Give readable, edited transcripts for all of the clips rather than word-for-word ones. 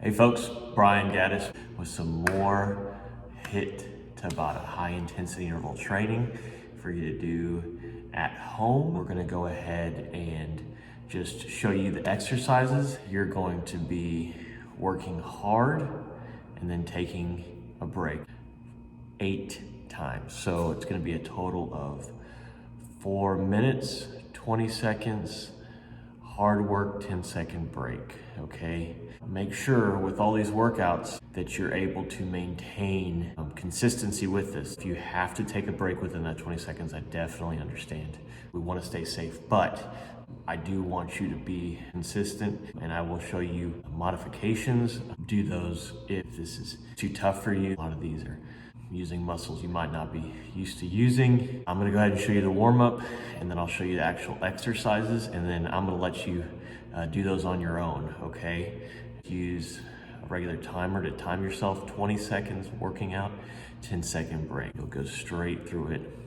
Hey folks, Brian Gaddis with some more HIIT Tabata, high intensity interval training for you to do at home. We're gonna go ahead and just show you the exercises. You're going to be working hard and then taking a break 8 times. So it's gonna be a total of 4 minutes, 20 seconds, hard work, 10-second break, okay? Make sure with all these workouts that you're able to maintain consistency with this. If you have to take a break within that 20 seconds, I definitely understand. We want to stay safe, but I do want you to be consistent, and I will show you modifications. Do those if this is too tough for you. A lot of these are using muscles you might not be used to using. I'm gonna go ahead and show you the warm-up, and then I'll show you the actual exercises, and then I'm gonna let you do those on your own, okay? Use a regular timer to time yourself, 20 seconds working out, 10-second break. You'll go straight through it.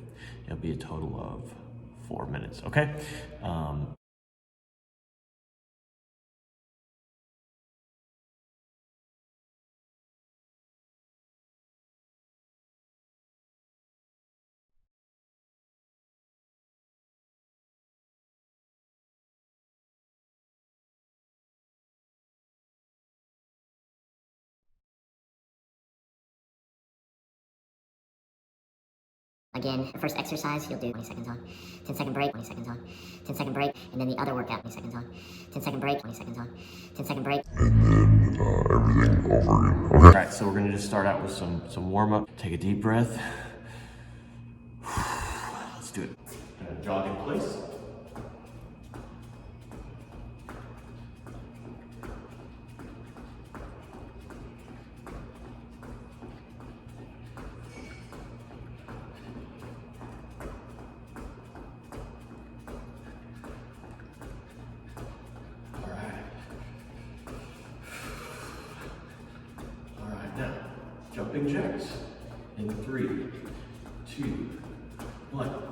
It'll be a total of 4 minutes, okay? Again, the first exercise, you'll do 20 seconds on, 10-second break, 20 seconds on, 10-second break, and then the other workout, 20 seconds on, 10-second break, 20 seconds on, 10-second break. And then everything over again, okay? All right, so we're gonna just start out with some warm-up. Take a deep breath. Let's do it. Jog in place. Jumping jacks in 3, 2, 1.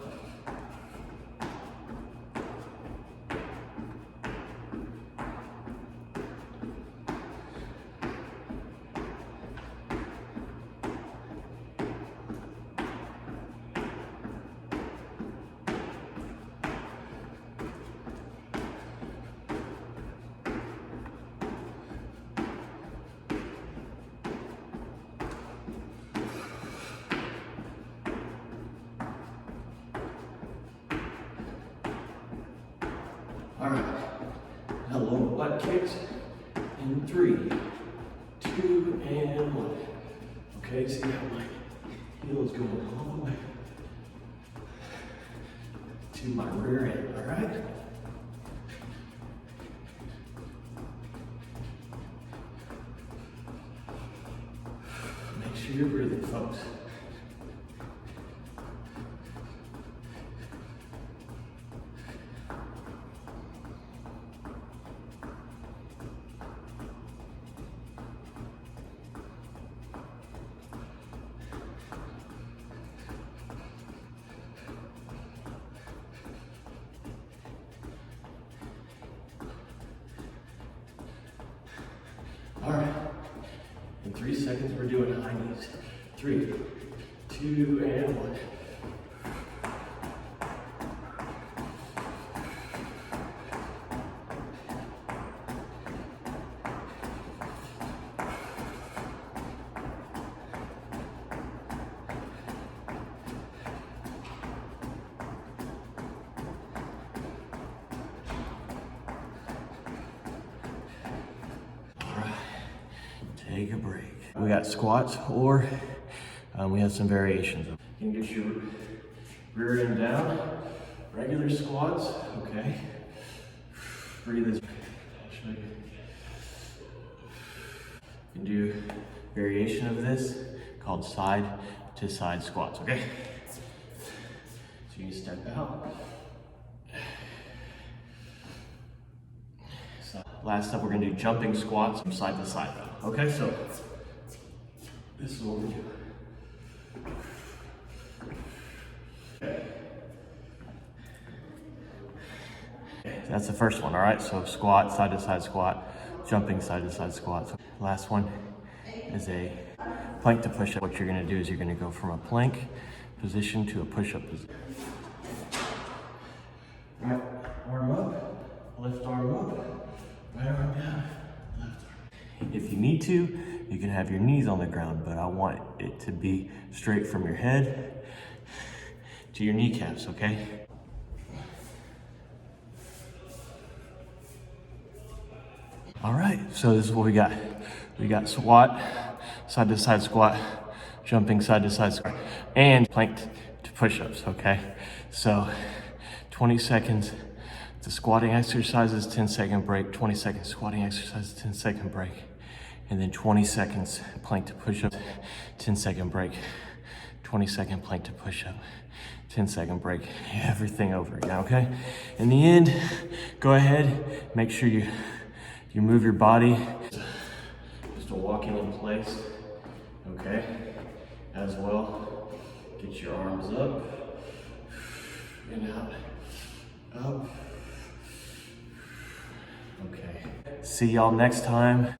All right, now lower butt kicks in 3, 2, and 1. Okay, see how my heel is going all the way to my rear end, all right? Make sure you're breathing, folks. All right, in 3 seconds, we're doing high knees. 3, 2, and 1. Take a break. We got squats, or we have some variations. You can get your rear end down, regular squats, okay. Breathe as you can do variation of this called side to side squats, okay. So you step out. Last up, we're gonna do jumping squats from side to side. Okay, so this is what we do. Okay, that's the first one, all right? So squat, side to side squat jumping side to side squats. Last one is a plank to push up. What you're gonna do is you're gonna go from a plank position to a push-up position. Right arm up, left arm up, right arm down, left arm. If you need to, you can have your knees on the ground, but I want it to be straight from your head to your kneecaps, okay? All right, so this is what we got. We got squat, side to side squat, jumping side to side squat, and plank to push-ups, okay? So 20 seconds to squatting exercises, 10-second break, 20 seconds squatting exercises, 10-second break, and then 20 seconds plank to push-ups, 10-second break, 20-second plank to push-up, 10-second break, everything over again, okay? In the end, go ahead, make sure you move your body, just a walking in place, okay? As well, get your arms up and out, up. Okay, see y'all next time.